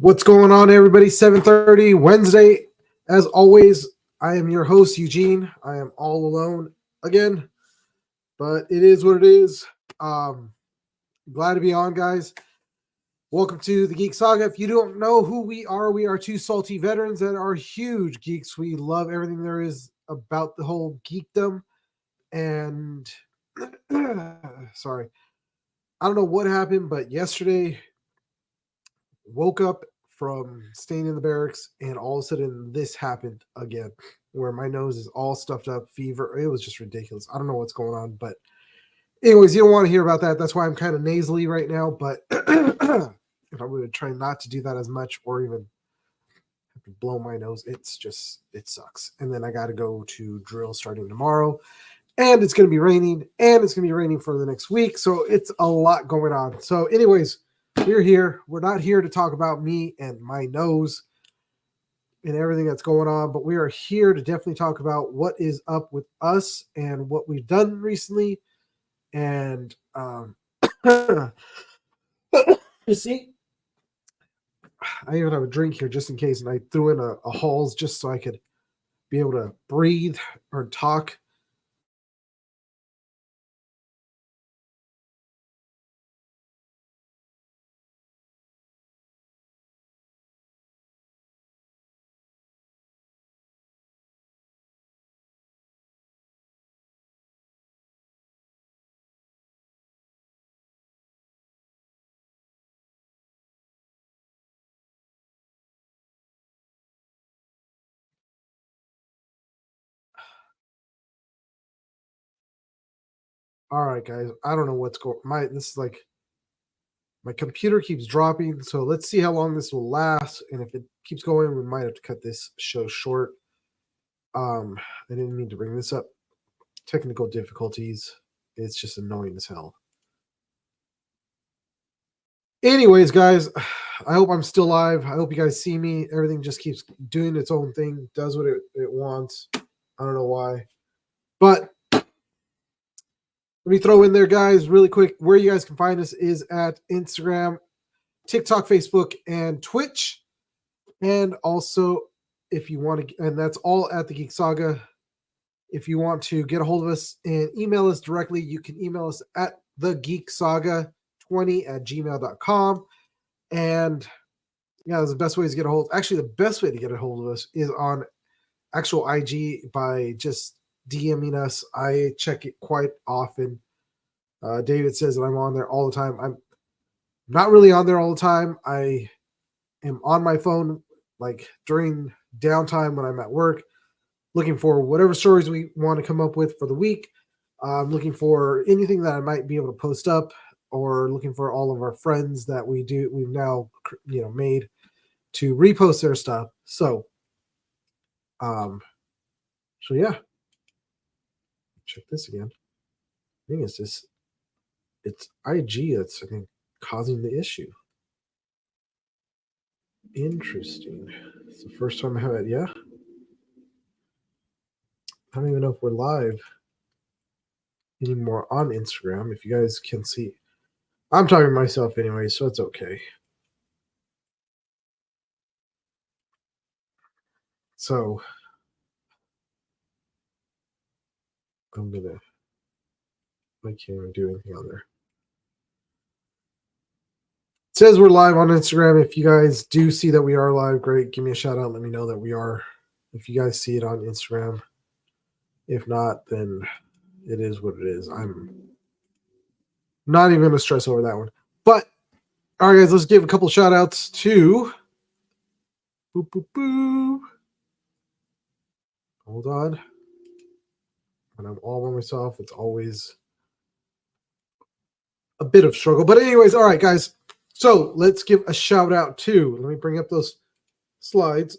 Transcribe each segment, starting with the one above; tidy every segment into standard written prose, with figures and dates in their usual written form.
What's going on, everybody? 7:30 Wednesday. As always, I am your host, Eugene. I am all alone again, but it is what it is. Um, Glad to be on, guys. Welcome to the Geek Saga. If you don't know who we are two salty veterans that are huge geeks. We love everything there is about the whole geekdom. And sorry, I don't know what happened, but yesterday woke up from staying in the barracks and all of a sudden this happened again where my nose is all stuffed up, fever. It was just ridiculous. I don't know what's going on, but anyways, you don't want to hear about that. That's why I'm kind of nasally right now, but if I'm going to try not to do that as much or even have to blow my nose, it sucks. And then I got to go to drill starting tomorrow, and it's going to be raining, and it's going to be raining for the next week. So it's a lot going on. So anyways, we're here. We're not here to talk about me and my nose and everything that's going on, but we are here to definitely talk about what is up with us and what we've done recently. And you see, I even have a drink here just in case, and I threw in a Halls just so I could be able to breathe or talk. All right, guys. I don't know what's going. This is like my computer keeps dropping, so let's see how long this will last. And if it keeps going, we might have to cut this show short. I didn't mean to bring this up. Technical difficulties. It's just annoying as hell. Anyways, guys, I hope I'm still live. I hope you guys see me. Everything just keeps doing its own thing, does what it wants. I don't know why. But let me throw in there, guys, really quick. Where you guys can find us is at Instagram, TikTok, Facebook, and Twitch. And also, if you want to, and that's all at the Geek Saga. If you want to get a hold of us and email us directly, you can email us at thegeeksaga20@gmail.com. And yeah, that's the best way to get a hold. Actually, the best way to get a hold of us is on actual IG by just DMing us. I check it quite often. David says that I'm on there all the time. I'm not really on there all the time. I am on my phone like during downtime when I'm at work, looking for whatever stories we want to come up with for the week. I'm looking for anything that I might be able to post up, or looking for all of our friends that we've now made to repost their stuff. So yeah, check this again. I think it's IG that's, I think, causing the issue. Interesting. It's the first time I have it. Yeah, I don't even know if we're live anymore on Instagram. If you guys can see, I'm talking to myself anyway, so it's okay. So I can't even do anything on there. It says we're live on Instagram. If you guys do see that we are live, great. Give me a shout out. Let me know that we are. If you guys see it on Instagram. If not, then it is what it is. I'm not even going to stress over that one. But, all right, guys, let's give a couple shout outs to. Boop, boop, boop. Hold on. When I'm all by myself, it's always a bit of struggle. But, anyways, all right, guys. So let's give a shout out to. Let me bring up those slides.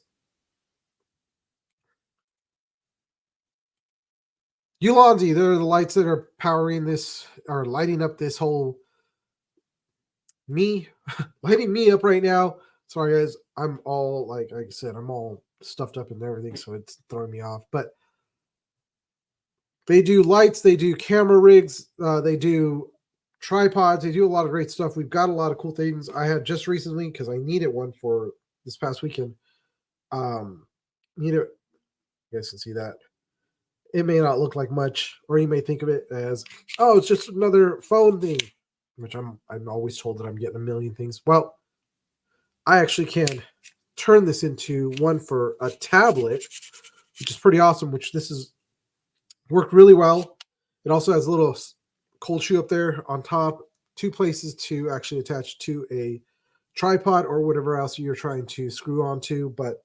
Ulanzi, they're the lights that are powering this, or lighting up this whole lighting me up right now. Sorry, guys. I'm all, like I said, I'm all stuffed up and everything, so it's throwing me off. But they do lights, they do camera rigs, they do tripods. They do a lot of great stuff. We've got a lot of cool things. I had just recently, because I needed one for this past weekend. Needed, you guys can see that. It may not look like much, or you may think of it as, oh, it's just another phone thing, which I'm always told that I'm getting a million things. Well, I actually can turn this into one for a tablet, which is pretty awesome, which this is worked really well. It also has a little cold shoe up there on top, 2 places to actually attach to a tripod or whatever else you're trying to screw onto. But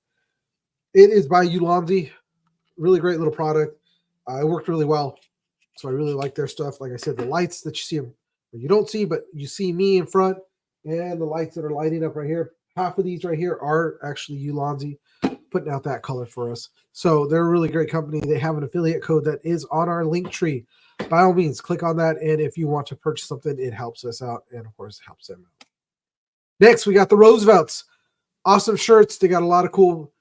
it is by Ulanzi. Really great little product. It worked really well. So I really like their stuff. Like I said, the lights that you see, you don't see, but you see me in front, and the lights that are lighting up right here. Half of these right here are actually Ulanzi putting out that color for us. So they're a really great company. They have an affiliate code that is on our link tree. By all means, click on that. And if you want to purchase something, it helps us out. And of course, it helps them out. Next, we got the Roosevelts. Awesome shirts. They got a lot of cool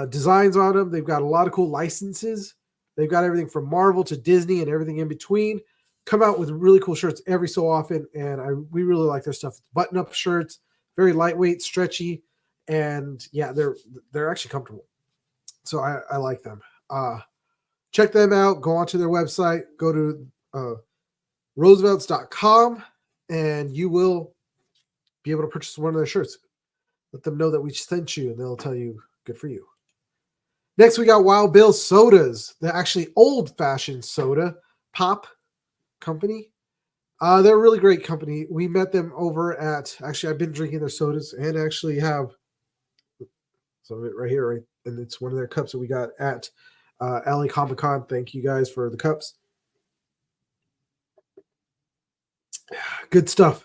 designs on them. They've got a lot of cool licenses. They've got everything from Marvel to Disney and everything in between. Come out with really cool shirts every so often. And we really like their stuff. Button-up shirts, very lightweight, stretchy. And yeah, they're actually comfortable. So I like them. Check them out. Go onto their website. Go to roosevelts.com, and you will be able to purchase one of their shirts. Let them know that we sent you, and they'll tell you, good for you. Next, we got Wild Bill Sodas. They're actually old-fashioned soda pop company. They're a really great company. We met them over at, actually, I've been drinking their sodas and actually have some of it right here, right? And it's one of their cups that we got at LA Comic Con. Thank you guys for the cups. Good stuff.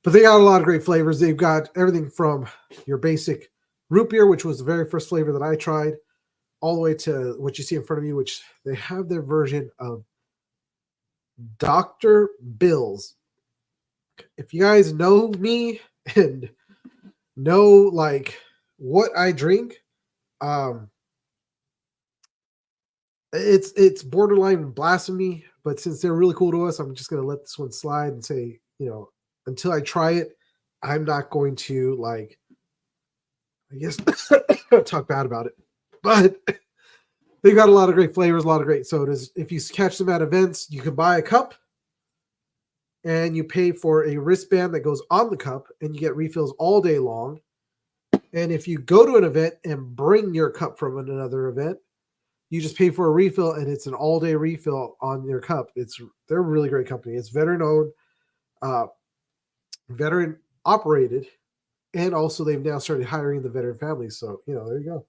But they got a lot of great flavors. They've got everything from your basic root beer, which was the very first flavor that I tried, all the way to what you see in front of you, which they have their version of Dr. Bill's. If you guys know me and know like what I drink, it's borderline blasphemy, but since they're really cool to us, I'm just going to let this one slide and say, until I try it, I'm not going to like, I guess, talk bad about it. But they've got a lot of great flavors, a lot of great sodas. If you catch them at events, you can buy a cup and you pay for a wristband that goes on the cup and you get refills all day long. And if you go to an event and bring your cup from another event, you just pay for a refill and it's an all-day refill on your cup. They're a really great company. It's veteran-owned, veteran operated, and also they've now started hiring the veteran families. So, there you go.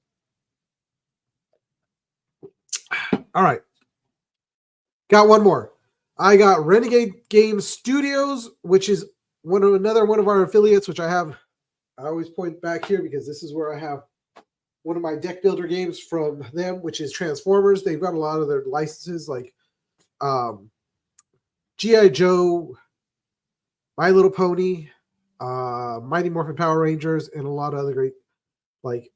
All right. Got one more. I got Renegade Games Studios, which is another one of our affiliates, which I always point back here because this is where I have one of my deck builder games from them, which is Transformers. They've got a lot of their licenses like G.I. Joe, My Little Pony, Mighty Morphin Power Rangers, and a lot of other great like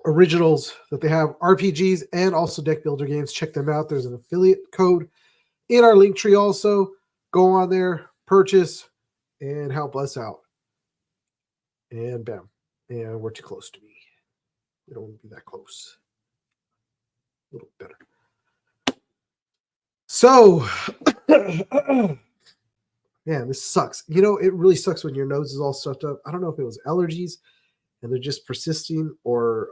originals that they have, RPGs and also deck builder games. Check them out. There's an affiliate code in our link tree also. Go on there, purchase, and help us out. And bam. And we're too close to me. We don't want to be that close. A little better. So, man, this sucks. It really sucks when your nose is all stuffed up. I don't know if it was allergies and they're just persisting, or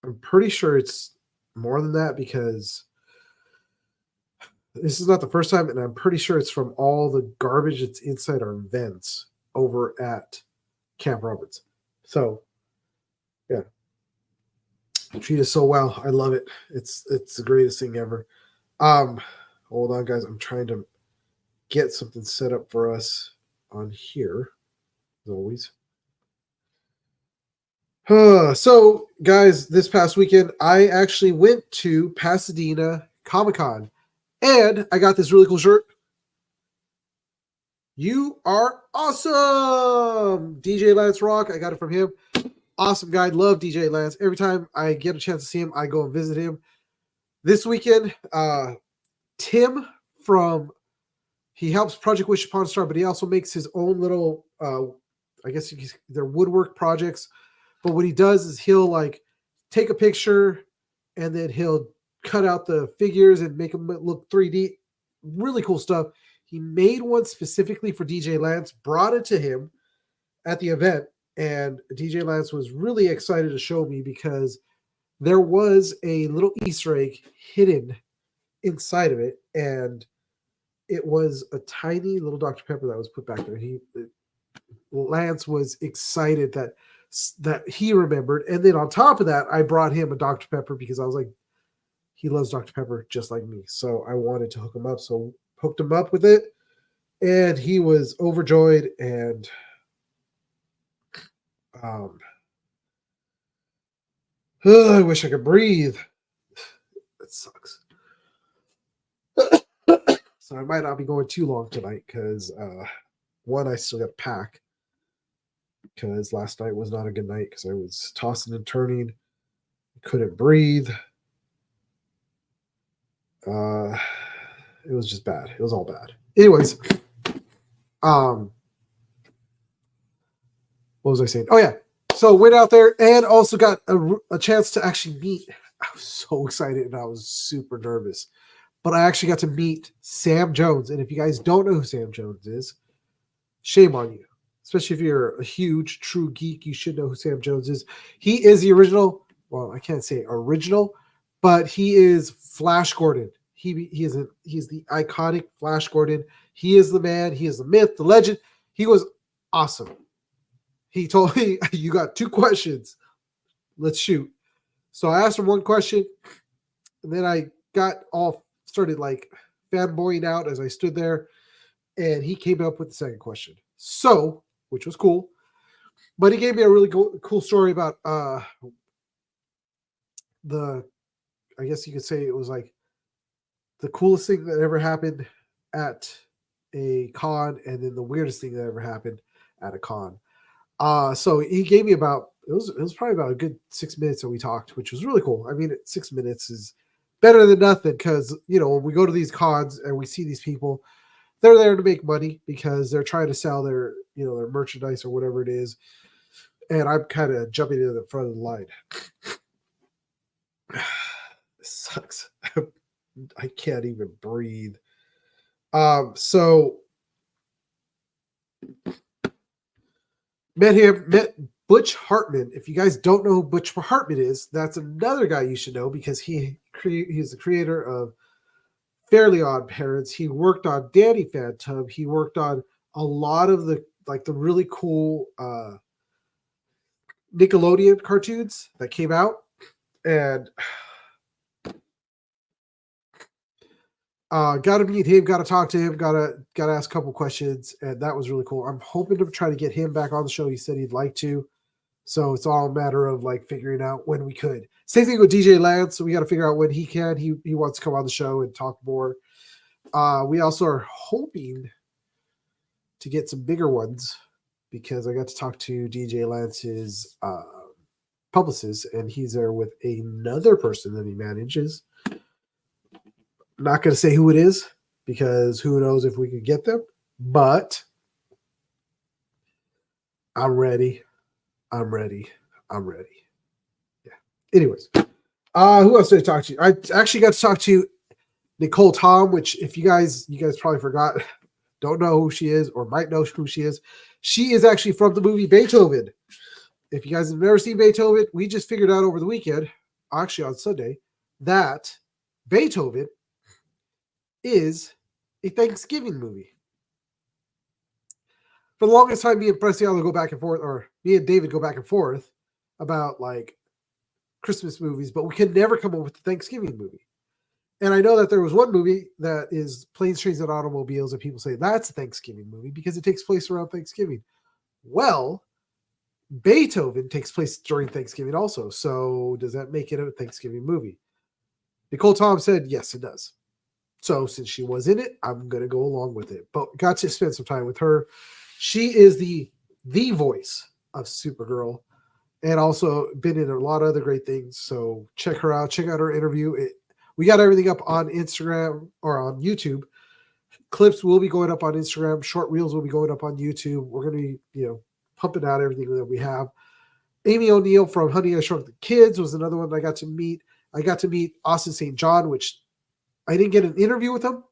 I'm pretty sure it's more than that because this is not the first time, and I'm pretty sure it's from all the garbage that's inside our vents over at Camp Roberts. So, yeah. Treat us so well. I love it. It's the greatest thing ever. Hold on, guys. I'm trying to get something set up for us on here, as always. So, guys, this past weekend, I actually went to Pasadena Comic-Con, and I got this really cool shirt. You are awesome! DJ Lance Rock. I got it from him. Awesome guy. Love DJ Lance. Every time I get a chance to see him, I go and visit him. This weekend, Tim from he helps Project Wish Upon a Star, but he also makes his own little, I guess they're woodwork projects. But what he does is he'll like take a picture and then he'll cut out the figures and make them look 3D. Really cool stuff. He made one specifically for DJ Lance, brought it to him at the event, and DJ Lance was really excited to show me because there was a little Easter egg hidden inside of it, and it was a tiny little Dr. Pepper that was put back there. Lance was excited that he remembered, and then on top of that, I brought him a Dr. Pepper because I was like, he loves Dr. Pepper just like me, so I wanted to hook him up. So hooked him up with it, and he was overjoyed. And I wish I could breathe. It sucks. So I might not be going too long tonight because one, I still got to pack because last night was not a good night because I was tossing and turning, couldn't breathe. It was just bad. It was all bad. Anyways, what was I saying? Oh yeah, so went out there and also got a chance to actually meet. I was so excited and I was super nervous, but I actually got to meet Sam Jones. And if you guys don't know who Sam Jones is, shame on you. Especially if you're a huge true geek, you should know who Sam Jones is. He is the original. Well, I can't say original, but he is Flash Gordon. He's the iconic Flash Gordon. He is the man. He is the myth, the legend. He was awesome. He told me, you got 2 questions. Let's shoot. So I asked him one question, and then I got all started like fanboying out as I stood there, and he came up with the second question. So, which was cool. But he gave me a really cool story about I guess you could say it was like the coolest thing that ever happened at a con, and then the weirdest thing that ever happened at a con. So he gave me about it was probably about a good 6 minutes that we talked, which was really cool. I mean, 6 minutes is better than nothing because when we go to these cons and we see these people, they're there to make money because they're trying to sell their their merchandise or whatever it is, and I'm kind of jumping into the front of the line. This sucks. I can't even breathe. So met Butch Hartman. If you guys don't know who Butch Hartman is, that's another guy you should know because he's the creator of Fairly Odd Parents. He worked on Danny Phantom. He worked on a lot of the really cool Nickelodeon cartoons that came out, and got to meet him, got to talk to him, got to ask a couple questions, and that was really cool. I'm hoping to try to get him back on the show. He said he'd like to, so it's all a matter of like figuring out when we could. Same thing with DJ Lance. So we got to figure out when he can. He wants to come on the show and talk more. We also are hoping to get some bigger ones because I got to talk to DJ Lance's publicist, and he's there with another person that he manages. Not going to say who it is because who knows if we could get them, but I'm ready. Yeah. Anyways, who else did I talk to? I actually got to talk to Nicole Tom, which if you guys probably forgot, don't know who she is or might know who she is. She is actually from the movie Beethoven. If you guys have never seen Beethoven, we just figured out over the weekend, actually on Sunday, that Beethoven is a Thanksgiving movie. For the longest time, me and Preciado go back and forth, or me and David go back and forth about like Christmas movies, but we can never come up with a Thanksgiving movie. And I know that there was one movie that is Planes, Trains, and Automobiles, and people say that's a Thanksgiving movie because it takes place around Thanksgiving. Well, Beethoven takes place during Thanksgiving also. So does that make it a Thanksgiving movie? Nicole Tom said, yes, it does. So since she was in it, I'm going to go along with it. But got to spend some time with her. She is the voice of Supergirl and also been in a lot of other great things. So check her out. Check out her interview. We got everything up on Instagram or on YouTube Clips will be going up on Instagram. Short reels will be going up on YouTube. We're going to be, pumping out everything that we have. Amy O'Neill from Honey, I Shrunk the Kids was another one I got to meet. I got to meet Austin St. John, which I didn't get an interview with him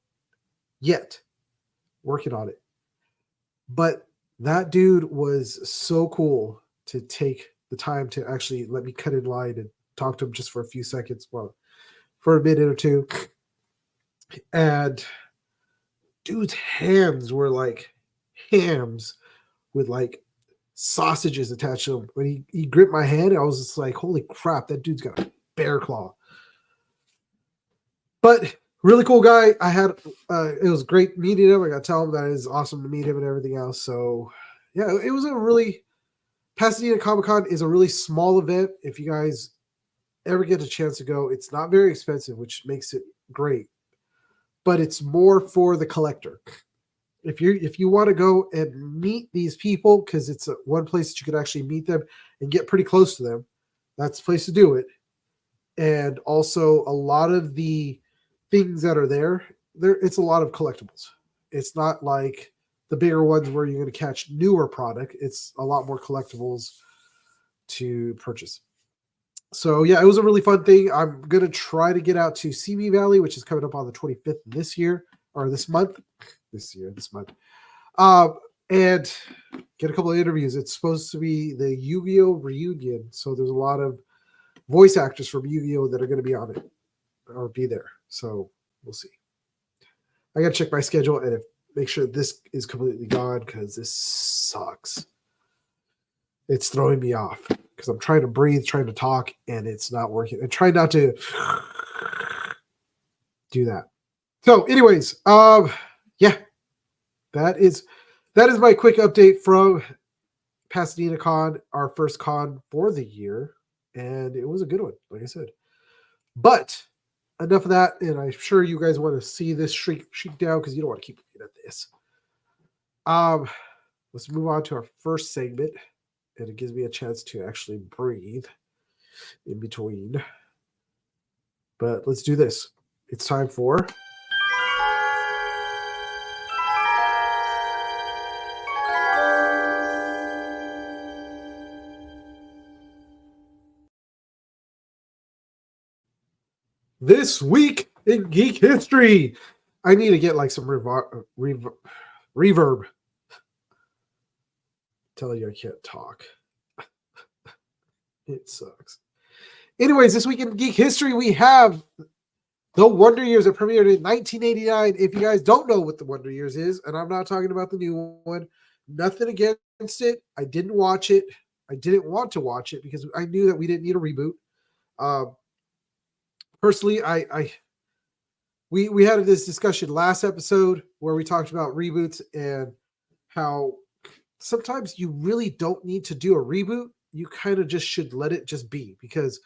yet. Working on it. But that dude was so cool to take the time to actually let me cut in line and talk to him just for a few seconds. Well, for a minute or two. And dude's hands were like hams with like sausages attached to them. When he gripped my hand, I was just like, holy crap, that dude's got a bear claw. But really cool guy. I had it was great meeting him. I got to tell him that it is awesome to meet him and everything else. So yeah, it was a really Pasadena Comic-Con is a really small event. If you guys ever get a chance to go, it's not very expensive, which makes it great. But it's more for the collector. If you want to go and meet these people, because it's one place that you could actually meet them and get pretty close to them, that's the place to do it. And also a lot of the things that are there, it's a lot of collectibles. It's not like the bigger ones where you're going to catch newer product. It's a lot more collectibles to purchase. So yeah, it was a really fun thing. I'm going to try to get out to Simi Valley, which is coming up on the 25th this month, and get a couple of interviews. It's supposed to be the Yu-Gi-Oh! Reunion. So there's a lot of voice actors from Yu-Gi-Oh! That are going to be on it or be there. So we'll see. I got to check my schedule and make sure this is completely gone because this sucks. It's throwing me off because I'm trying to breathe, trying to talk, and it's not working. And try not to do that. So, anyways, yeah, that is my quick update from Pasadena Con, our first con for the year, and it was a good one, like I said. But enough of that, and I'm sure you guys want to see this shrink down because you don't want to keep looking at this. Let's move on to our first segment. And it gives me a chance to actually breathe in between. But let's do this. It's time for This Week in Geek History. I need to get like some reverb. Tell you I can't talk. It sucks. Anyways, this week in Geek History, we have The Wonder Years that premiered in 1989. If you guys don't know what The Wonder Years is, and I'm not talking about the new one, nothing against it. I didn't watch it. I didn't want to watch it because I knew that we didn't need a reboot. Personally, we had this discussion last episode where we talked about reboots and how sometimes you really don't need to do a reboot. You kind of just should let it just be, because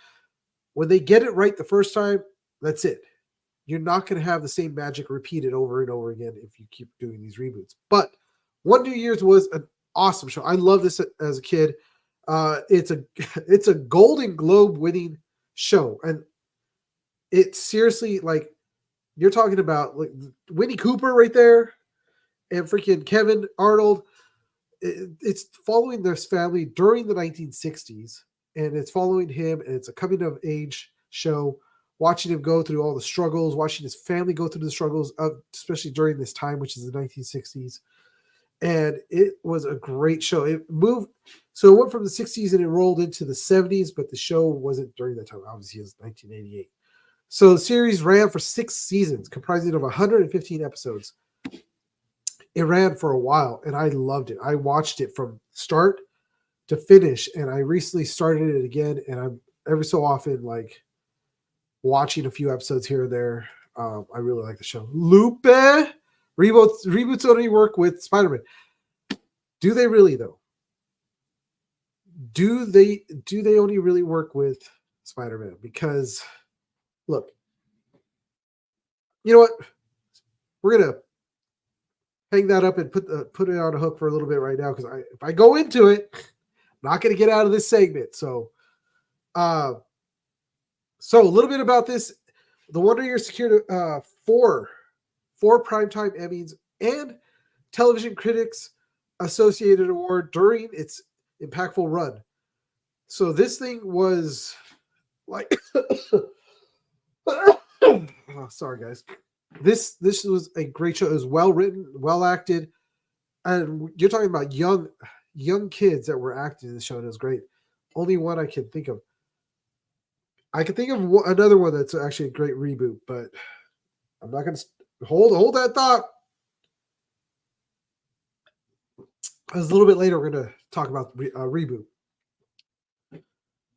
when they get it right the first time, that's it. You're not going to have the same magic repeated over and over again if you keep doing these reboots. But Wonder Years was an awesome show. I love this as a kid. It's a Golden Globe winning show, and it's seriously like you're talking about like Winnie Cooper right there, and freaking Kevin Arnold. It's following this family during the 1960s, and it's following him, and it's a coming of age show, watching him go through all the struggles, watching his family go through the struggles of, especially during this time, which is the 1960s. And it was a great show. It moved, so it went from the 60s and it rolled into the 70s, but the show wasn't during that time. Obviously, it was 1988. So the series ran for 6 seasons, comprising of 115 episodes. It ran for a while, and I loved it. I watched it from start to finish, and I recently started it again, and I'm every so often like watching a few episodes here and there. I really like the show. Lupe reboots only work with Spider-Man. Do they really though? Do they only really work with Spider-Man? Because look, you know what? We're gonna hang that up and put it on a hook for a little bit right now, because if I go into it, I'm not going to get out of this segment. So a little bit about this. The Wonder Years secured 4 4 Primetime Emmys and Television Critics Associated Award during its impactful run. So this thing was like, oh, sorry guys, this was a great show. It was well written, well acted, and you're talking about young kids that were acting in the show, and it was great. Only one I can think of. I can think of another one that's actually a great reboot, but I'm not going to hold that thought. As a little bit later, we're going to talk about reboot.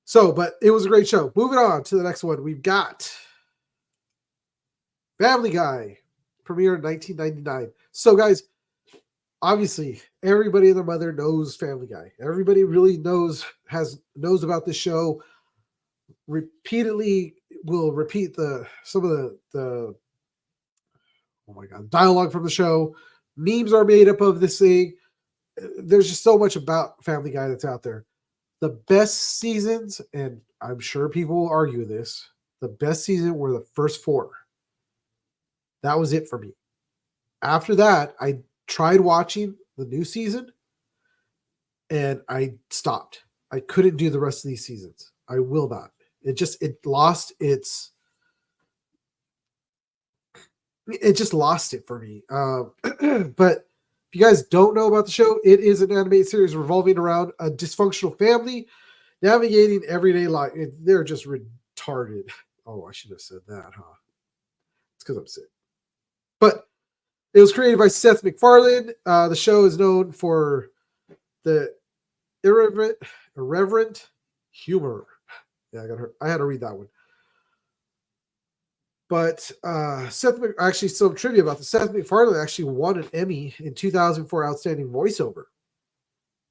So, but it was a great show. Moving on to the next one, we've got Family Guy, premiered in 1999. So, guys, obviously, everybody and their mother knows Family Guy. Everybody really knows about this show. Repeatedly will repeat some of the oh my god, dialogue from the show. Memes are made up of this thing. There's just so much about Family Guy that's out there. The best seasons, and I'm sure people will argue this, the best season were the first 4. That was it for me. After that, I tried watching the new season and I stopped. I couldn't do the rest of these seasons. I will not. It lost its for me. But if you guys don't know about the show, it is an animated series revolving around a dysfunctional family navigating everyday life. They're just retarded. Oh, I should have said that, huh? It's because I'm sick. But it was created by Seth MacFarlane. The show is known for the irreverent humor. Yeah, I had to read that one. But some trivia about this. Seth MacFarlane actually won an Emmy in 2004 Outstanding Voiceover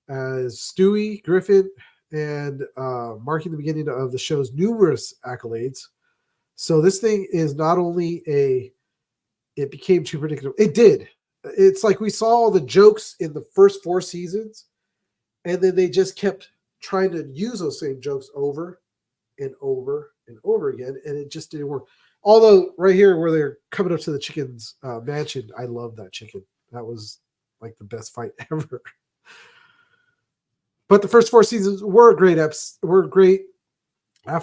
as Stewie Griffin, and marking the beginning of the show's numerous accolades. So this thing is not only it became too predictable. It did. It's like we saw all the jokes in the first 4 seasons, and then they just kept trying to use those same jokes over and over and over again, and it just didn't work. Although right here where they're coming up to the chicken's mansion, I love that chicken. That was like the best fight ever. But the first 4 seasons were great. After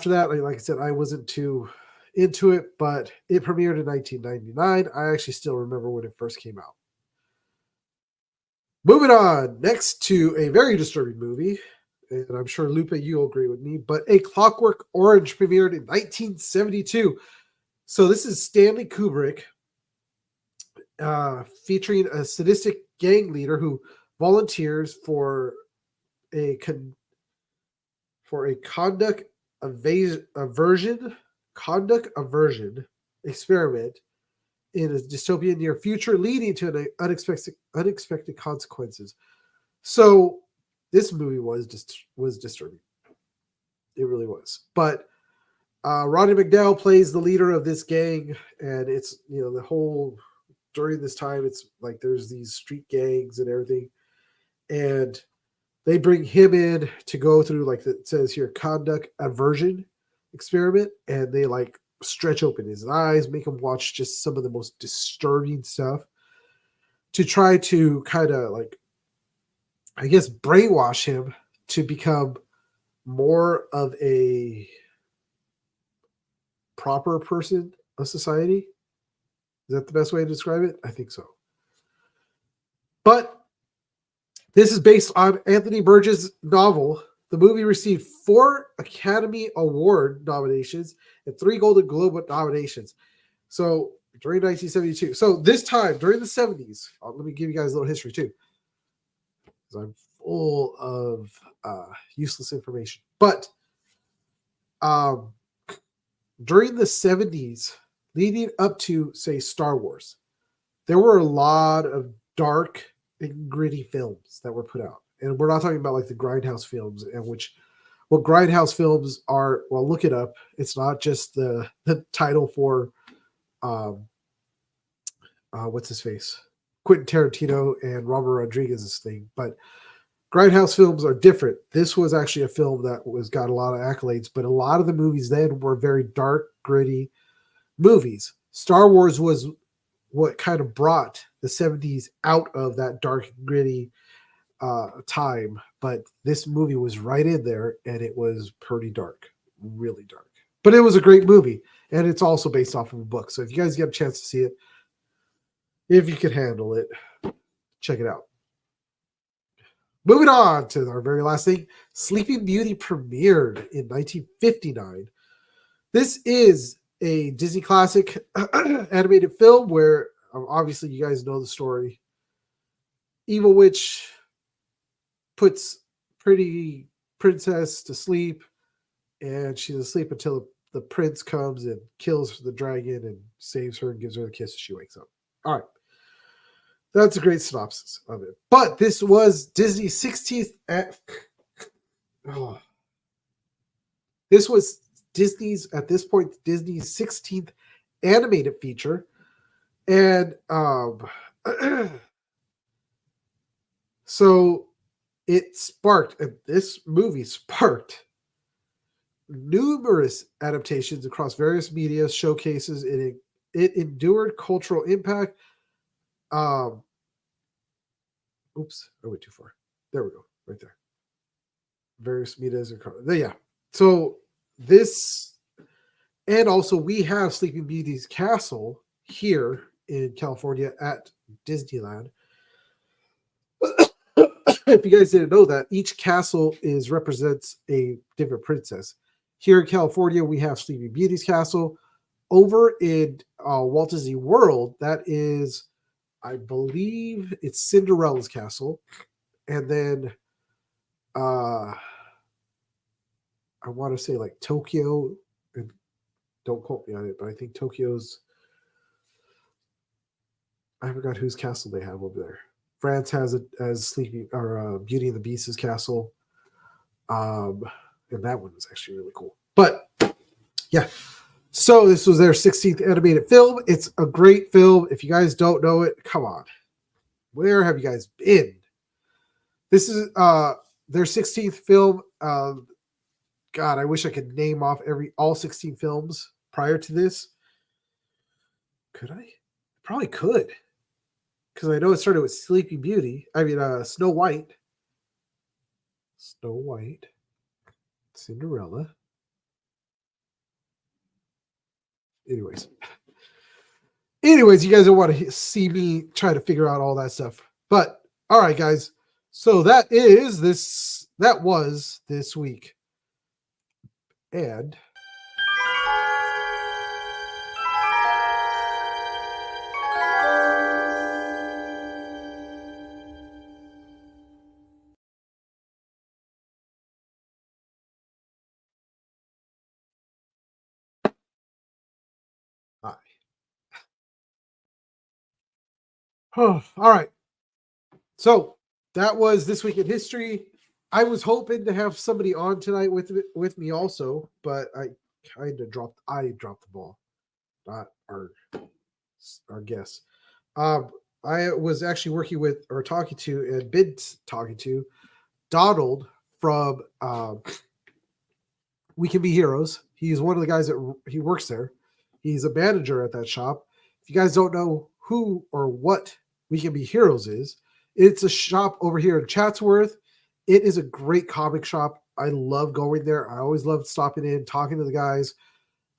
that, like I said, I wasn't too into it, but it premiered in 1999. I actually still remember when it first came out. Moving on, next to a very disturbing movie, and I'm sure Lupe, you'll agree with me, but A Clockwork Orange premiered in 1972. So this is Stanley Kubrick, featuring a sadistic gang leader who volunteers for a conduct aversion experiment in a dystopian near future, leading to unexpected consequences. So this movie was disturbing. It really was. But Roddy McDowall plays the leader of this gang, and it's, the whole, during this time, it's like there's these street gangs and everything, and they bring him in to go through, like it says here, conduct aversion experiment, and they like stretch open his eyes, make him watch just some of the most disturbing stuff to try to kind of like, I guess, brainwash him to become more of a proper person of society. Is that the best way to describe it? I think so. But this is based on Anthony Burgess' novel. The movie received 4 Academy Award nominations and 3 Golden Globe nominations. So during 1972. So this time, during the 70s, let me give you guys a little history too, because I'm full of useless information. But during the 70s, leading up to, say, Star Wars, there were a lot of dark and gritty films that were put out. And we're not talking about like the Grindhouse films, and what Grindhouse films are, well, look it up. It's not just the title for what's his face? Quentin Tarantino and Robert Rodriguez's thing. But Grindhouse films are different. This was actually a film that got a lot of accolades, but a lot of the movies then were very dark, gritty movies. Star Wars was what kind of brought the 70s out of that dark, gritty time. But this movie was right in there, and it was pretty dark, really dark. But it was a great movie, and it's also based off of a book. So if you guys get a chance to see it, if you can handle it, check it out. Moving on to our very last thing, Sleeping Beauty premiered in 1959. This is a Disney classic animated film where obviously you guys know the story. Evil witch puts pretty princess to sleep, and she's asleep until the prince comes and kills the dragon and saves her and gives her the kiss as she wakes up. All right. That's a great synopsis of it. But this was Disney's 16th. This was Disney's, at this point, Disney's 16th animated feature. And so it sparked, and this movie sparked numerous adaptations across various media showcases. It endured cultural impact. Oops, I went too far. There we go, right there. Various medias and yeah. So this, and also we have Sleeping Beauty's castle here in California at Disneyland. If you guys didn't know that, each castle represents a different princess. Here in California, we have Sleeping Beauty's castle. Over in Walt Disney World, that is, I believe it's Cinderella's castle. And then I want to say like Tokyo, and don't quote me on it, but I think Tokyo's, I forgot whose castle they have over there. France has it as Sleeping or Beauty and the Beast's castle. And that one was actually really cool. But yeah. So this was their 16th animated film. It's a great film. If you guys don't know it, come on. Where have you guys been? This is their 16th film. God, I wish I could name off all 16 films prior to this. Could I? Probably could. Because I know it started with Sleeping Beauty. I mean, Snow White. Cinderella. Anyways, you guys don't want to see me try to figure out all that stuff. But all right, guys. So that was this week. And all right. So that was This Week in History. I was hoping to have somebody on tonight with me also, but I kind of dropped the ball, not our guest. I was actually working with or talking to and been talking to Donald from We Can Be Heroes. He's one of the guys that he works there. He's a manager at that shop. If you guys don't know who or what We Can Be Heroes is, it's a shop over here in Chatsworth. It is a great comic shop. I love going there. I always love stopping in, talking to the guys.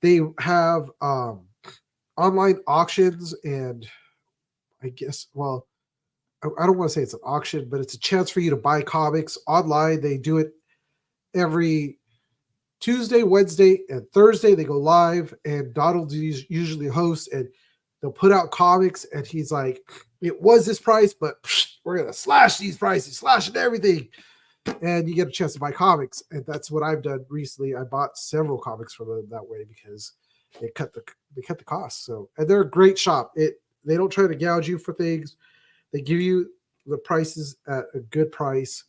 They have online auctions, and I guess, well, I don't want to say it's an auction, but it's a chance for you to buy comics online. They do it every Tuesday, Wednesday, and Thursday. They go live, and Donald usually hosts, and they'll put out comics, and he's like, it was this price, but we're going to slash these prices, slashing everything. And you get a chance to buy comics. And that's what I've done recently. I bought several comics from them that way because they cut the cost. So, and they're a great shop. They don't try to gouge you for things. They give you the prices at a good price.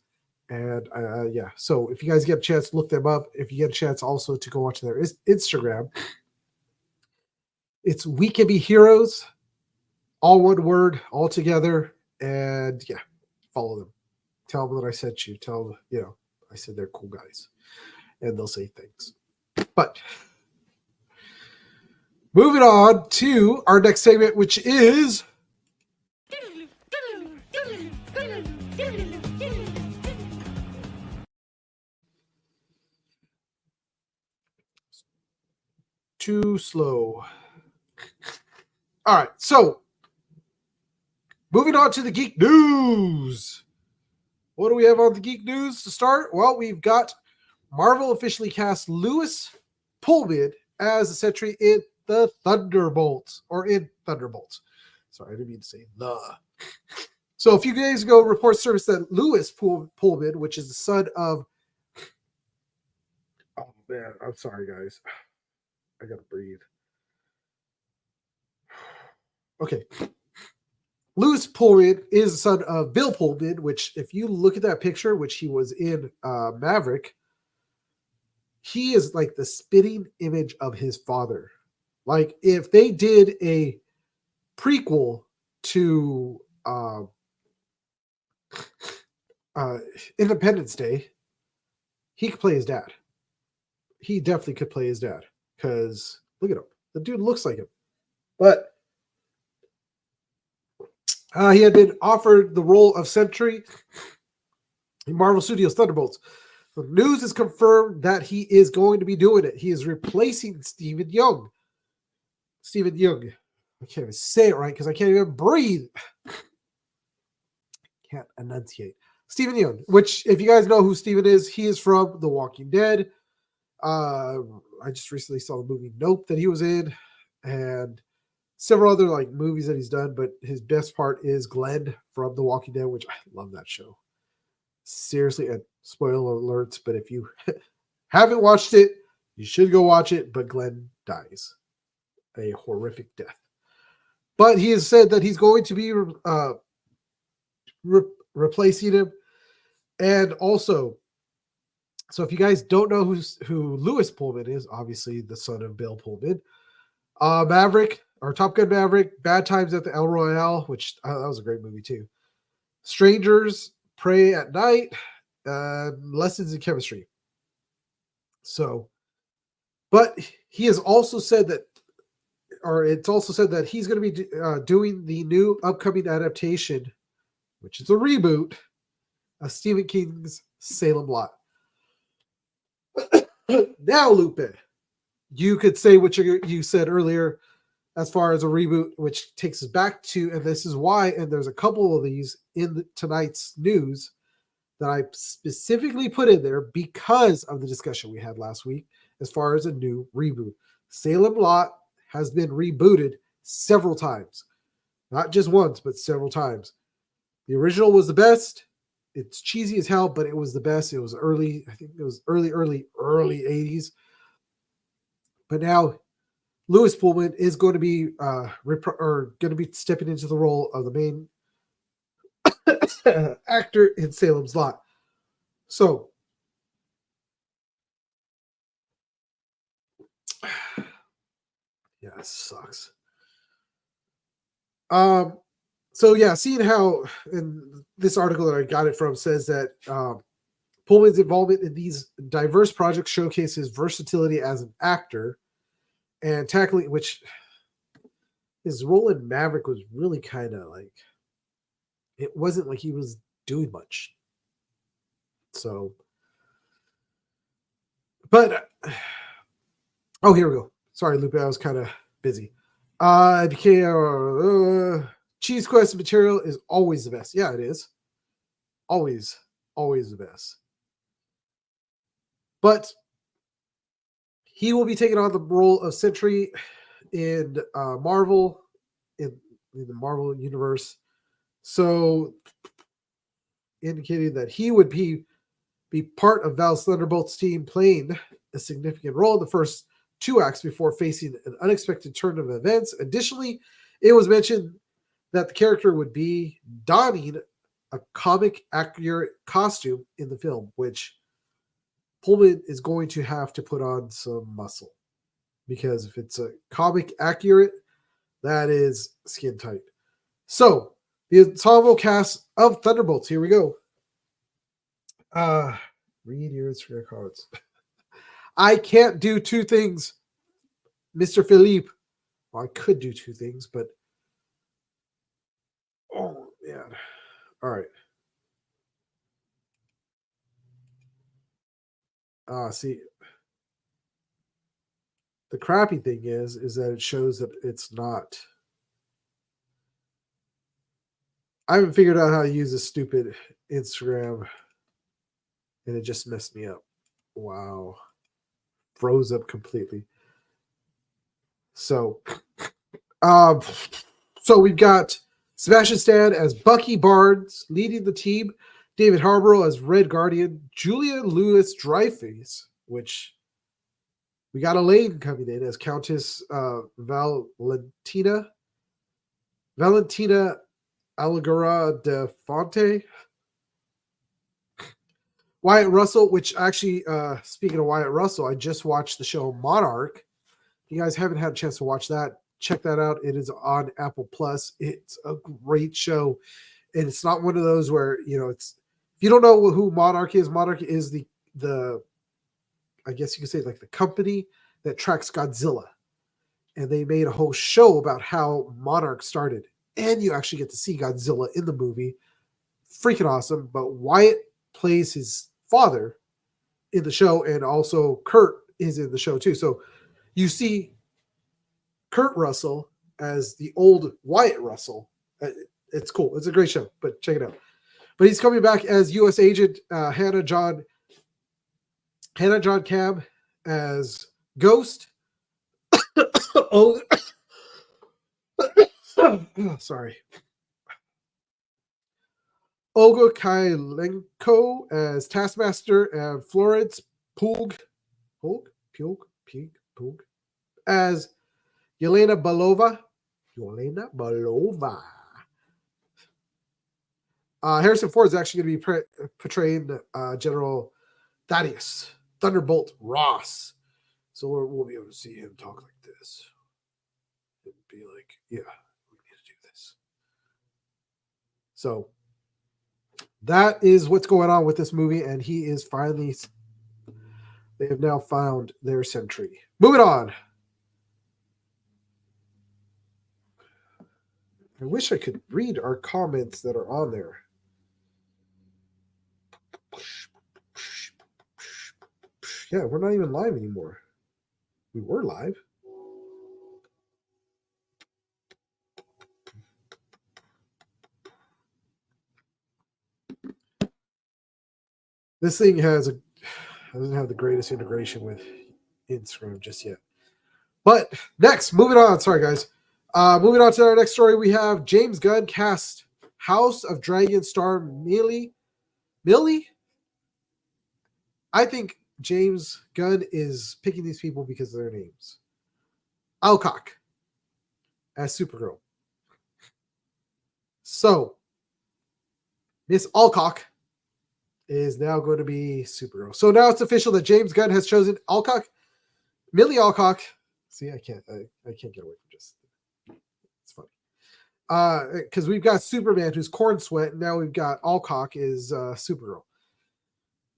And yeah, so if you guys get a chance, look them up. If you get a chance also to go watch their Instagram, it's We Can Be Heroes, all one word, all together. And yeah, follow them. Tell them that I sent you. Tell them, I said they're cool guys. And they'll say thanks. But Moving on to our next segment, which is too slow. All right, so moving on to the Geek News. What do we have on the Geek News to start? Well, we've got Marvel officially cast Lewis Pullman as the Sentry in the Thunderbolts, or in Thunderbolts. Sorry, I didn't mean to say the. So a few days ago, reports surfaced that Lewis Pullman, which is the son of... Oh, man, I'm sorry, guys. I gotta breathe. Okay. Lewis Pullman is the son of Bill Pullman, which, if you look at that picture, which he was in Maverick, he is like the spitting image of his father. Like, if they did a prequel to Independence Day, he could play his dad. He definitely could play his dad, because look at him. The dude looks like him. But he had been offered the role of Sentry in Marvel Studios' Thunderbolts. The news is confirmed that he is going to be doing it. He is replacing Stephen Young. Stephen Young. I can't even say it right because I can't even breathe. Can't enunciate. Stephen Young, which, if you guys know who Stephen is, he is from The Walking Dead. I just recently saw the movie Nope that he was in, and several other like movies that he's done, but his best part is Glenn from The Walking Dead, which I love that show. Seriously, and spoiler alerts, but if you haven't watched it, you should go watch it, but Glenn dies a horrific death. But he has said that he's going to be replacing him. And also, so if you guys don't know who Lewis Pullman is, obviously the son of Bill Pullman, Maverick, or Top Gun Maverick, Bad Times at the El Royale, which that was a great movie too. Strangers, Pray at Night, Lessons in Chemistry. So, but he has also said that, or it's also said that he's going to be doing the new upcoming adaptation, which is a reboot of Stephen King's Salem Lot. Now, Lupe, you could say what you said earlier as far as a reboot, which takes us back to, and this is why, and there's a couple of these in tonight's news that I specifically put in there because of the discussion we had last week as far as a new reboot. Salem Lot has been rebooted several times. Not just once, but several times. The original was the best. It's cheesy as hell, but it was the best. It was early, I think it was early 80s. But now Lewis Pullman is going to be stepping into the role of the main actor in Salem's Lot. So, yeah, it sucks. So yeah, seeing how in this article that I got it from says that Pullman's involvement in these diverse projects showcases versatility as an actor and tackling, which his role in Maverick was really kind of like, it wasn't like he was doing much. So, but oh, here we go. Sorry, Lupe, I was kind of busy. Cheese Quest material is always the best. Yeah, it is. Always the best. But he will be taking on the role of Sentry in Marvel, in the Marvel universe. So, indicating that he would be part of Val's Thunderbolts team, playing a significant role in the first two acts before facing an unexpected turn of events. Additionally, it was mentioned that the character would be donning a comic accurate costume in the film, which Pullman is going to have to put on some muscle, because if it's a comic accurate, that is skin tight. So the ensemble cast of Thunderbolts, here we go. Read your Instagram cards. I can't do two things, Mr. Philippe. Well, I could do two things, but oh man. All right. See, the crappy thing is that it shows that it's not. I haven't figured out how to use this stupid Instagram, and it just messed me up. Wow, froze up completely. So, um, so we've got Sebastian Stan as Bucky Barnes leading the team, David Harbour as Red Guardian, Julia Louis Dreyfus, which we got Elaine coming in as Countess Valentina Aligara de Fonte. Wyatt Russell, which actually, speaking of Wyatt Russell, I just watched the show Monarch. If you guys haven't had a chance to watch that, check that out. It is on Apple Plus. It's a great show, and it's not one of those where it's. If you don't know who Monarch is the I guess you could say like the company that tracks Godzilla, and they made a whole show about how Monarch started, and you actually get to see Godzilla in the movie. Freaking awesome! But Wyatt plays his father in the show, and also Kurt is in the show too. So you see Kurt Russell as the old Wyatt Russell. It's cool. It's a great show, but check it out. But he's coming back as U.S. Agent Hannah John Cab as Ghost. Oh, sorry. Olga Kylenko as Taskmaster and Florence Pug as Yelena Belova. Harrison Ford is actually going to be portraying General Thaddeus Thunderbolt Ross. So we'll be able to see him talk like this. It'd be like, yeah, we need to do this. So that is what's going on with this movie, and he is finally. They have now found their sentry. Moving on. I wish I could read our comments that are on there. Yeah, we're not even live anymore. We were live. This thing doesn't have the greatest integration with Instagram just yet. But next, moving on. Sorry, guys. Moving on to our next story, we have James Gunn cast House of Dragon star Millie. I think James Gunn is picking these people because of their names. Alcock as Supergirl. So, Miss Alcock is now going to be Supergirl. So now it's official that James Gunn has chosen Millie Alcock. See, I can't get away from just. It's funny. Because we've got Superman, who's Corn Sweat, and now we've got Alcock is Supergirl.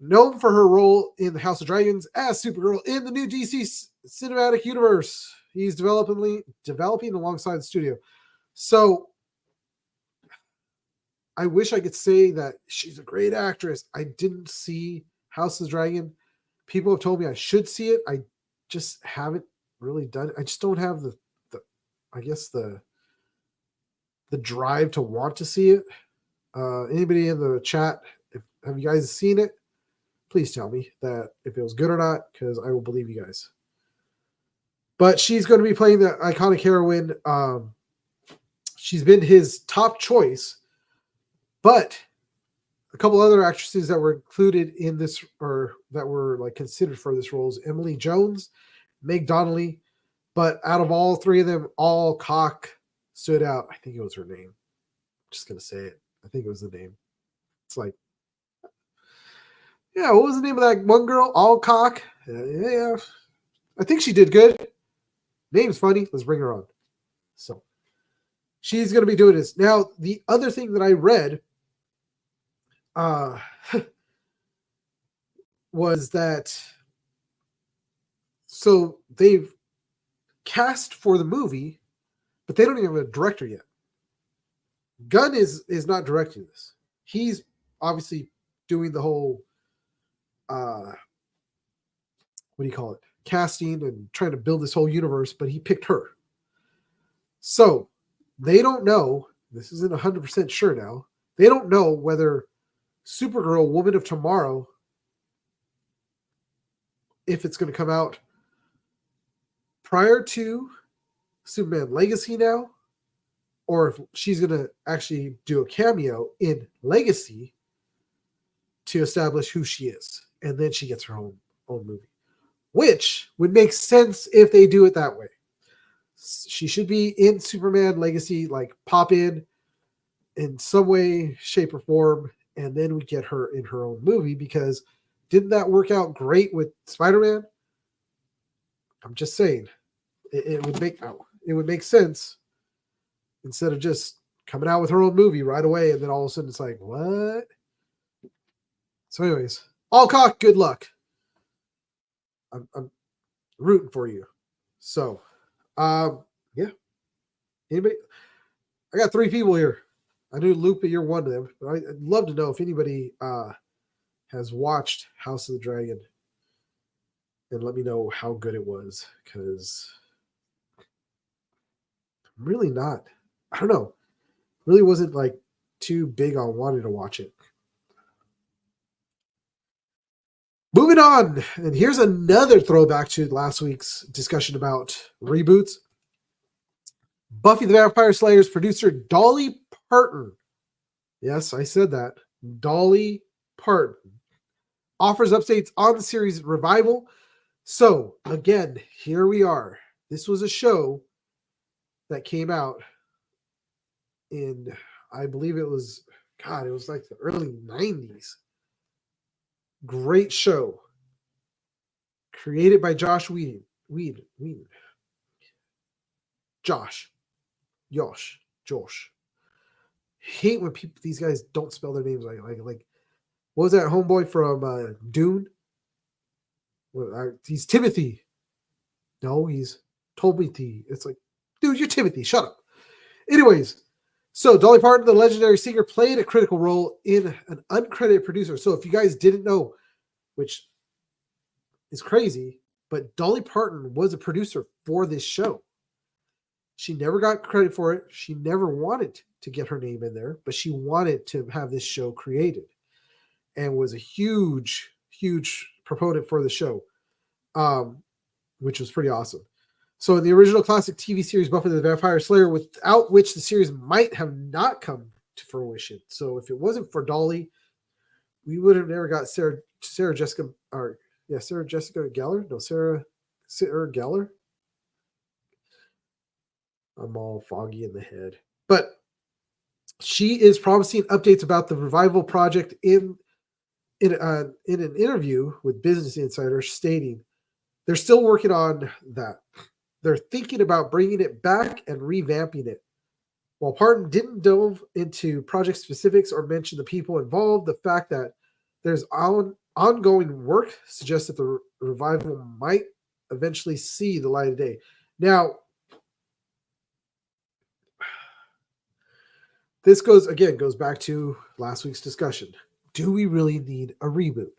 Known for her role in the House of Dragons as Supergirl in the new DC cinematic universe. He's developing alongside the studio. So I wish I could say that she's a great actress. I didn't see House of the Dragon. People have told me I should see it. I just haven't really done it. I just don't have the drive to want to see it. Anybody in the chat, have you guys seen it? Please tell me that if it was good or not, because I will believe you guys. But she's going to be playing the iconic heroine. She's been his top choice, but a couple other actresses that were included in this, or that were like considered for this role, is Emily Jones, Meg Donnelly. But out of all three of them, Alcock stood out. I think it was her name. I'm just going to say it. I think it was the name. It's like, yeah, what was the name of that one girl? Alcock. Yeah. I think she did good. Name's funny. Let's bring her on. So she's going to be doing this. Now, the other thing that I read was that, so they've cast for the movie but they don't even have a director yet. Gunn is not directing this. He's obviously doing the whole what do you call it? Casting and trying to build this whole universe, but he picked her. So they don't know. This isn't 100% sure now. They don't know whether Supergirl, Woman of Tomorrow, if it's going to come out prior to Superman Legacy now, or if she's going to actually do a cameo in Legacy to establish who she is. And then she gets her own movie, which would make sense if they do it that way. She should be in Superman Legacy, like pop in some way, shape, or form, and then we get her in her own movie, because didn't that work out great with Spider-Man? I'm just saying, it would make sense instead of just coming out with her own movie right away, and then all of a sudden it's like, what? So anyways, Alcock, good luck. I'm rooting for you. So, yeah. Anybody? I got 3 people here. I knew Lupe, you're one of them. But I'd love to know if anybody has watched House of the Dragon, and let me know how good it was, because I'm really not. I don't know. Really wasn't like too big on wanting to watch it. Moving on, and here's another throwback to last week's discussion about reboots. Buffy the Vampire Slayer's producer Dolly Parton, yes, I said that, Dolly Parton, offers updates on the series revival. So, again, here we are. This was a show that came out in, I believe it was like the early 90s. Great show. Created by Josh Whedon. Josh. Hate when these guys don't spell their names like what was that homeboy from Dune? He's Timothy. No, he's Timothy. It's like, dude, you're Timothy. Shut up. Anyways, so Dolly Parton, the legendary singer, played a critical role in an uncredited producer. So if you guys didn't know, which is crazy, but Dolly Parton was a producer for this show. She never got credit for it. She never wanted to get her name in there, but she wanted to have this show created, and was a huge, huge proponent for the show, which was pretty awesome. So in the original classic TV series Buffy the Vampire Slayer, without which the series might have not come to fruition. So if it wasn't for Dolly, we would have never got Sarah Jessica Gellar. No, Sarah Gellar. I'm all foggy in the head. But she is promising updates about the revival project in an interview with Business Insider, stating they're still working on that. They're thinking about bringing it back and revamping it. While Parton didn't delve into project specifics or mention the people involved, the fact that there's ongoing work suggests that the revival might eventually see the light of day. Now, this goes back to last week's discussion. Do we really need a reboot?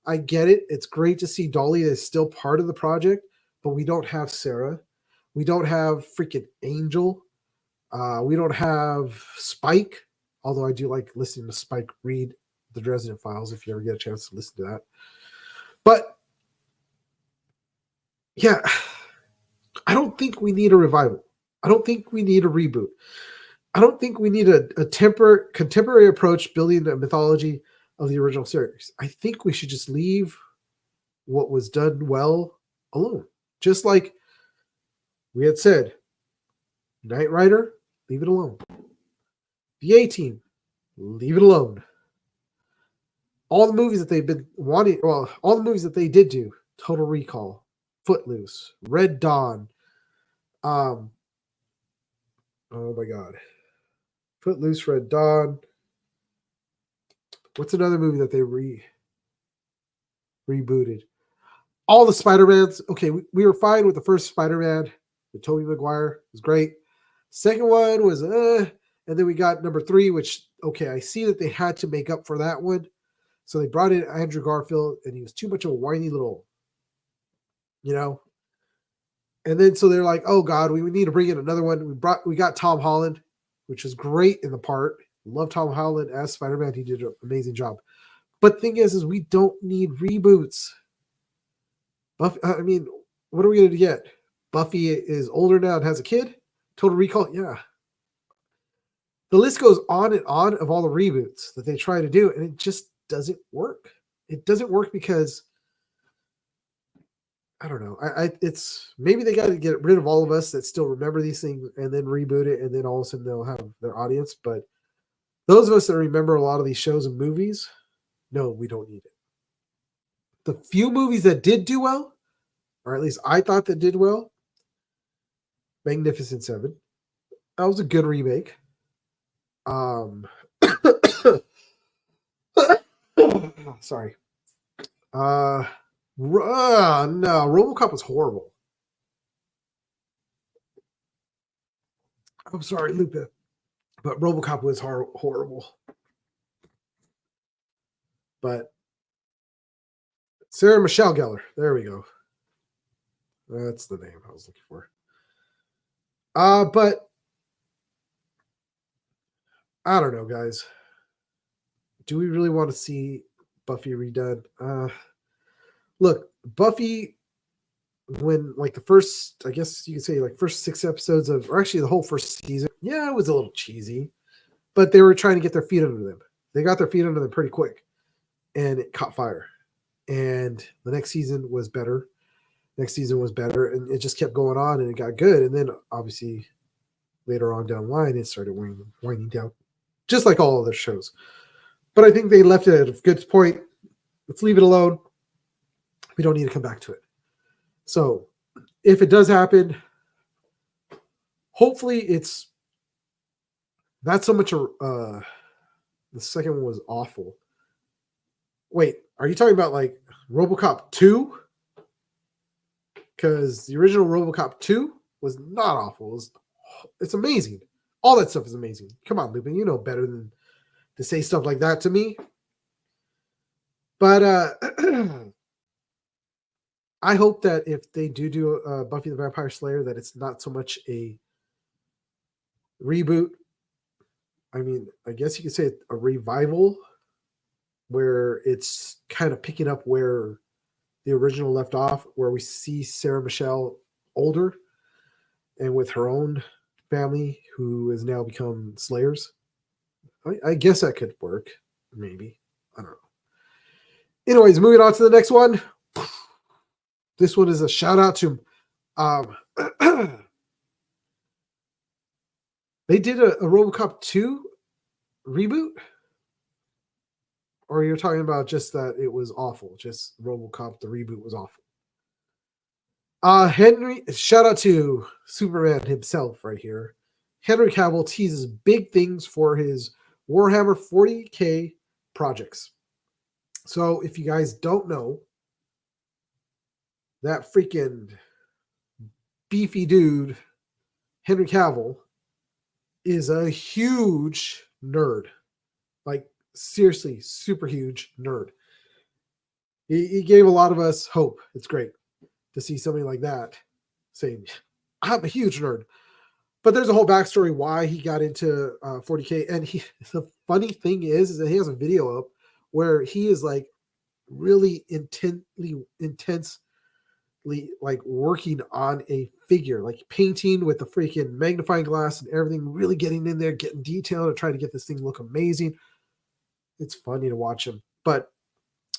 I get it. It's great to see Dolly is still part of the project, but we don't have Sarah. We don't have freaking Angel. We don't have Spike, although I do like listening to Spike read the Dresden Files if you ever get a chance to listen to that. But yeah, I don't think we need a revival. I don't think we need a reboot. I don't think we need a contemporary approach building a mythology of the original series. I think we should just leave what was done well alone. Just like we had said, Knight Rider, leave it alone. The A-Team, leave it alone. All the movies that they've been wanting, well, all the movies that they did do, Total Recall, Footloose, Red Dawn, oh my God. Footloose, Red Dawn. What's another movie that they rebooted? All the Spider-Mans. Okay, we were fine with the first Spider-Man with Tobey Maguire. It was great. Second one was and then we got number 3, which okay, I see that they had to make up for that one, so they brought in Andrew Garfield, and he was too much of a whiny little, you know. And then so they're like, oh God, we need to bring in another one. We got Tom Holland, which was great in the part. Love Tom Holland as Spider-Man. He did an amazing job. But the thing is we don't need reboots. Buffy, I mean, what are we going to get? Buffy is older now and has a kid? Total Recall? Yeah. The list goes on and on of all the reboots that they try to do, and it just doesn't work. It doesn't work because I don't know. It's maybe they got to get rid of all of us that still remember these things and then reboot it, and then all of a sudden they'll have their audience. But those of us that remember a lot of these shows and movies, no, we don't need it. The few movies that did do well, or at least I thought that did well, Magnificent Seven. That was a good remake. Sorry. No, RoboCop was horrible. I'm sorry, Luca, but RoboCop was horrible. But Sarah Michelle Gellar, there we go. That's the name I was looking for. But I don't know, guys. Do we really want to see Buffy redone? Look, Buffy, when like the first, I guess you could say like first 6 episodes of, or actually the whole first season, yeah, it was a little cheesy, but they were trying to get their feet under them. They got their feet under them pretty quick, and it caught fire. And the next season was better. And it just kept going on, and it got good. And then obviously later on down the line, it started winding down, just like all other shows. But I think they left it at a good point. Let's leave it alone. We don't need to come back to it. So if it does happen, hopefully it's not so much the second one was awful. Wait, are you talking about like RoboCop 2? Because the original RoboCop 2 was not awful. It's amazing. All that stuff is amazing. Come on, Lupin, you know better than to say stuff like that to me. But I hope that if they do Buffy the Vampire Slayer, that it's not so much a reboot. I mean, I guess you could say a revival, where it's kind of picking up where the original left off, where we see Sarah Michelle older and with her own family who has now become Slayers. I guess that could work. Maybe. I don't know. Anyways, moving on to the next one. This one is a shout out to they did a RoboCop 2 reboot? Or you're talking about just that it was awful? Just RoboCop, the reboot was awful. Henry, shout out to Superman himself right here. Henry Cavill teases big things for his Warhammer 40K projects. So if you guys don't know, that freaking beefy dude, Henry Cavill, is a huge nerd. Like, seriously, super huge nerd. He gave a lot of us hope. It's great to see somebody like that saying, I'm a huge nerd. But there's a whole backstory why he got into 40K. And the funny thing is that he has a video up where he is like really intensely like working on a figure, like painting with the freaking magnifying glass and everything, really getting in there, getting detailed and trying to get this thing look amazing. It's funny to watch him. But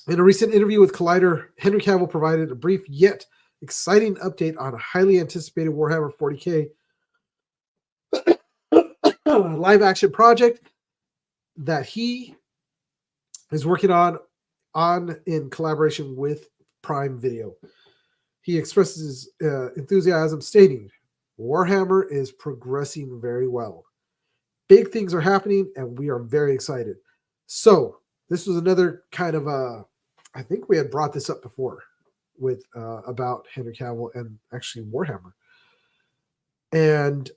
in a recent interview with Collider, Henry Cavill provided a brief yet exciting update on a highly anticipated Warhammer 40K live action project that he is working on in collaboration with Prime Video. He expresses his enthusiasm, stating, Warhammer is progressing very well. Big things are happening, and we are very excited. So this was another kind of I think we had brought this up before with about Henry Cavill and actually Warhammer. And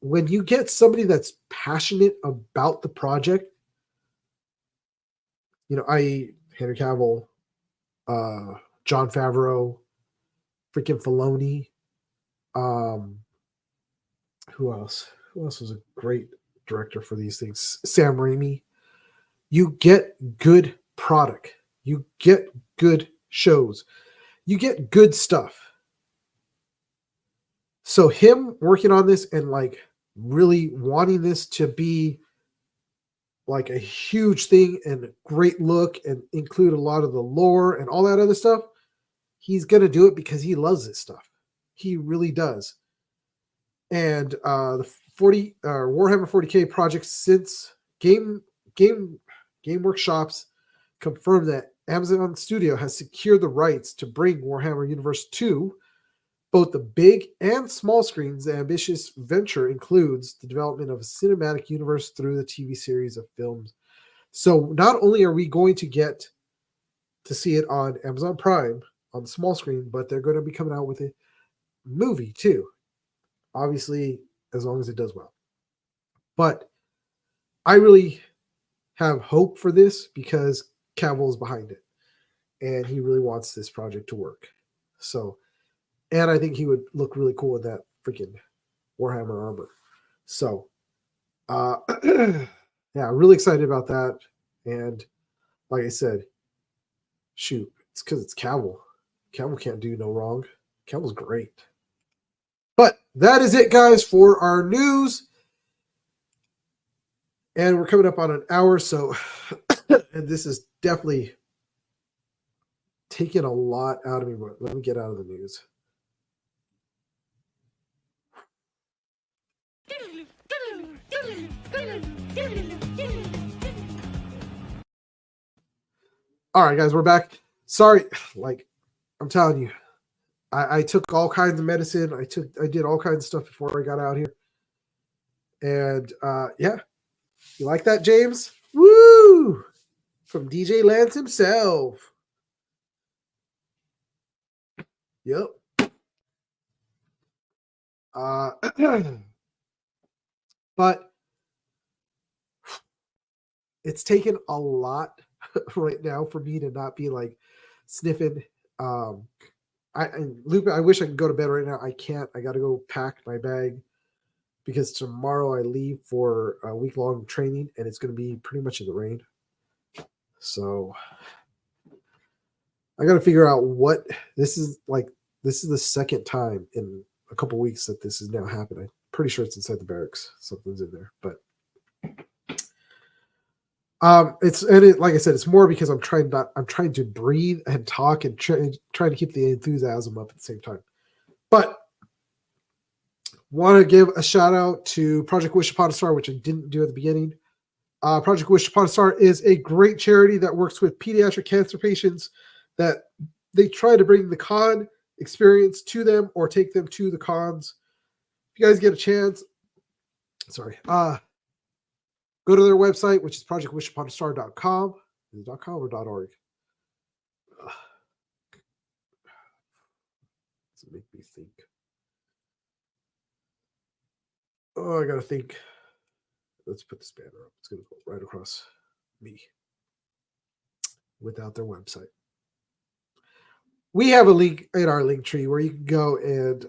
when you get somebody that's passionate about the project, i.e. Henry Cavill, John Favreau, freaking Filoni, who else? Who else was a great director for these things? Sam Raimi. You get good product. You get good shows. You get good stuff. So him working on this and like really wanting this to be like a huge thing and a great look and include a lot of the lore and all that other stuff, he's going to do it because he loves this stuff. He really does. And the Warhammer 40K project, since Game Workshops confirmed that Amazon Studio has secured the rights to bring Warhammer Universe to both the big and small screens. The ambitious venture includes the development of a cinematic universe through the TV series of films. So not only are we going to get to see it on Amazon Prime on the small screen, but they're going to be coming out with a movie too. Obviously, as long as it does well. But I really have hope for this because Cavill is behind it. And he really wants this project to work. So, and I think he would look really cool in that freaking Warhammer armor. So, yeah, really excited about that. And like I said, shoot, it's because it's Cavill. Cavill can't do no wrong. Cavill's great. But that is it, guys, for our news. And we're coming up on an hour, so and this is definitely taking a lot out of me. But let me get out of the news. All right, guys, we're back. Sorry, like I'm telling you, I took all kinds of medicine. I did all kinds of stuff before I got out here. And yeah, you like that, James? Woo! From DJ Lance himself. Yep. But it's taken a lot right now for me to not be like sniffing. Lupe, I wish I could go to bed right now. I can't. I got to go pack my bag because tomorrow I leave for a week-long training, and it's going to be pretty much in the rain. So I got to figure out what this is like. This is the second time in a couple weeks that this is now happening. I'm pretty sure it's inside the barracks. Something's in there, but like I said, it's more because I'm trying to breathe and talk and trying to keep the enthusiasm up at the same time. But want to give a shout out to Project Wish Upon a Star, which I didn't do at the beginning. Project Wish Upon a Star is a great charity that works with pediatric cancer patients that they try to bring the con experience to them or take them to the cons. If you guys get a chance, go to their website, which is projectwishuponastar.com. Is it .com or .org? Doesn't make me think. Oh, I gotta think. Let's put this banner up. It's gonna go right across me without their website. We have a link in our link tree where you can go and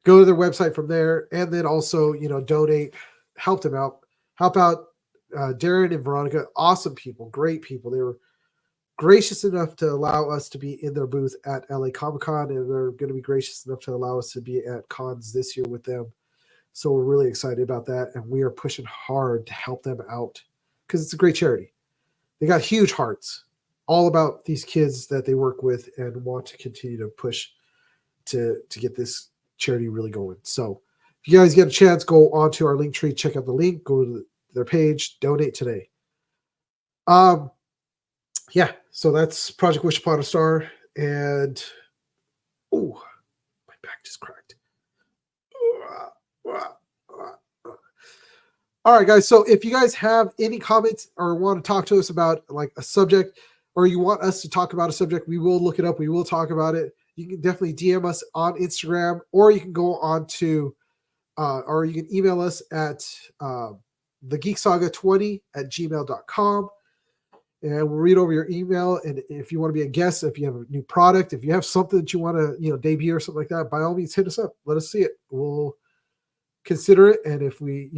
go to their website from there, and then also, donate, help them out, help out Darren and Veronica, awesome people, great people. They were gracious enough to allow us to be in their booth at LA Comic Con, and they're going to be gracious enough to allow us to be at cons this year with them. So we're really excited about that, and we are pushing hard to help them out because it's a great charity. They got huge hearts, all about these kids that they work with and want to continue to push to get this charity really going. So if you guys get a chance, go onto our link tree, check out the link, go to their page, donate today. Yeah, so that's Project Wish Upon a Star, and oh, my back just cracked. All right, guys. So if you guys have any comments or want to talk to us about like a subject, or you want us to talk about a subject, we will look it up. We will talk about it. you can definitely DM us on Instagram, or you can go on to, or you can email us at thegeeksaga20@gmail.com. And we'll read over your email. And if you want to be a guest, if you have a new product, if you have something that you want to, debut or something like that, by all means, hit us up. Let us see it. We'll consider it. And if we,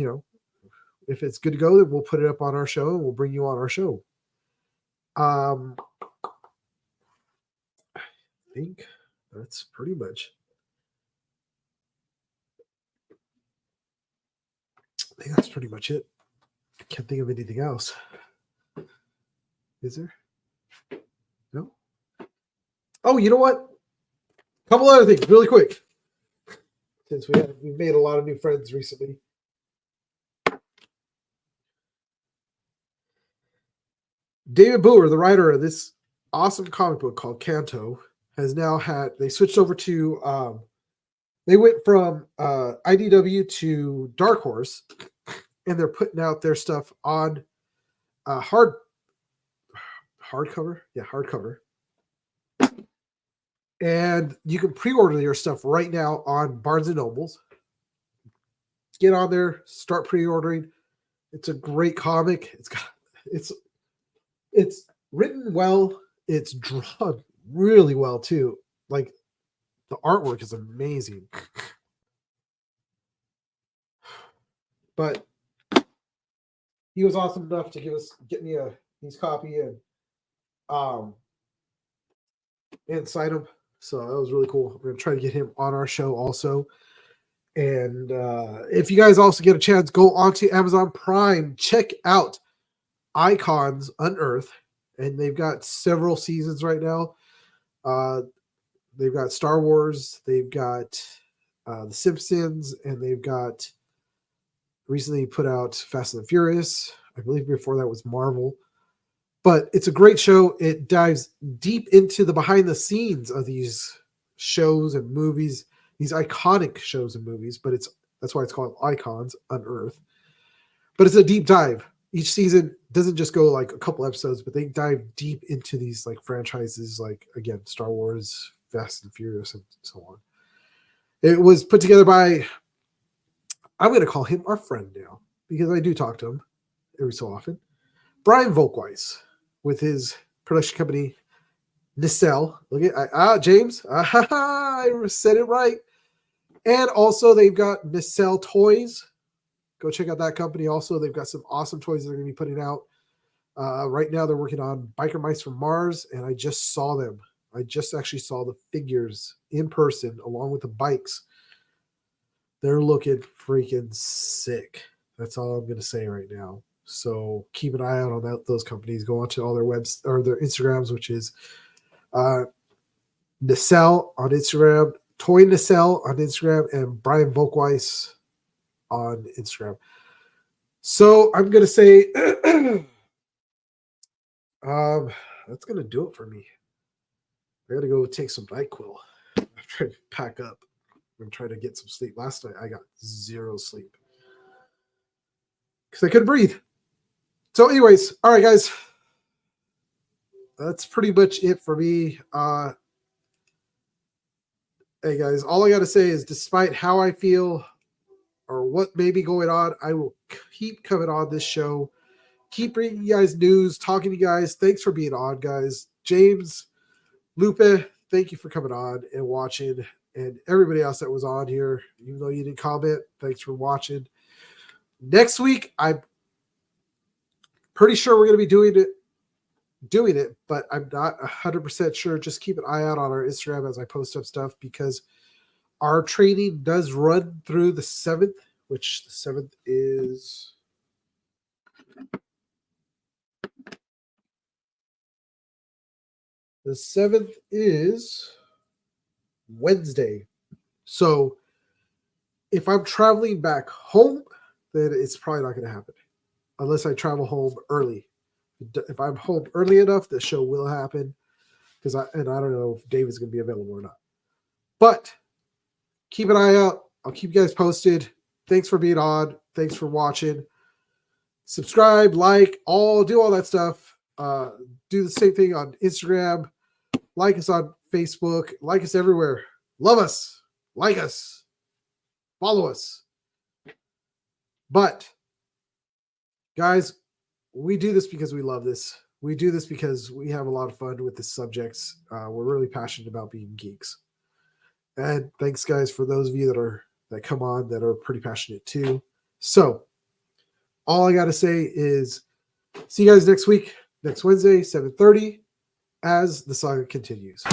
if it's good to go, then we'll put it up on our show and we'll bring you on our show. I think that's pretty much. I think that's pretty much it. I can't think of anything else. Is there? No? Oh, you know what? A couple other things really quick. Since we've made a lot of new friends recently. David Booher, the writer of this awesome comic book called Kanto, has now they switched over to, they went from IDW to Dark Horse, and they're putting out their stuff on hardcover. Yeah, hardcover. And you can pre-order your stuff right now on Barnes & Nobles. Get on there, start pre-ordering. It's a great comic. It's written well. It's drawn really well too. Like, the artwork is amazing. But he was awesome enough to get me his copy and sign him. So that was really cool. We're gonna try to get him on our show also. And if you guys also get a chance, go onto Amazon Prime, check out Icons Unearthed, and they've got several seasons right now. They've got Star Wars, they've got The Simpsons, and they've got recently put out Fast and the Furious. I believe before that was Marvel. But it's a great show. It dives deep into the behind the scenes of these shows and movies, these iconic shows and movies, but that's why it's called Icons Unearthed. But it's a deep dive. Each season doesn't just go like a couple episodes, but they dive deep into these like franchises, like, again, Star Wars, Fast and Furious, and so on. It was put together by, I'm going to call him our friend now, because I do talk to him every so often, Brian Volkweiss, with his production company, Nacelle. Look at James. I said it right. And also they've got Nacelle Toys. Go check out that company. Also, they've got some awesome toys they're going to be putting out. Right now, they're working on Biker Mice from Mars, and I just saw them. I just actually saw the figures in person along with the bikes. They're looking freaking sick. That's all I'm going to say right now. So keep an eye out on those companies. Go onto all their webs or their Instagrams, which is Nacelle on Instagram, Toy Nacelle on Instagram, and Brian Volkweiss on Instagram. So I'm going to say that's going to do it for me. I got to go take some NyQuil. I'm trying to pack up. I'm trying to get some sleep. Last night I got zero sleep because I couldn't breathe. So anyways, all right, guys. That's pretty much it for me. Hey, guys, all I got to say is despite how I feel or what may be going on, I will keep coming on this show, keep bringing you guys news, talking to you guys. Thanks for being on, guys. James, Lupe, thank you for coming on and watching. And everybody else that was on here, even though you didn't comment, thanks for watching. Next week, I'm pretty sure we're going to be doing it, but I'm not 100% sure. Just keep an eye out on our Instagram as I post up stuff, because our training does run through the 7th, which the 7th is Wednesday. So if I'm traveling back home, then it's probably not going to happen unless I travel home early. If I'm home early enough, the show will happen, because I don't know if David's going to be available or not. But keep an eye out. I'll keep you guys posted. Thanks for being on. Thanks for watching. Subscribe, like, do all that stuff. Do the same thing on Instagram. Like us on Facebook, like us everywhere. Love us, like us, follow us. But guys, we do this because we love this. We do this because we have a lot of fun with the subjects. We're really passionate about being geeks. And thanks, guys, for those of you that come on that are pretty passionate too. So all I got to say is see you guys next week, next Wednesday, 7:30, as the saga continues.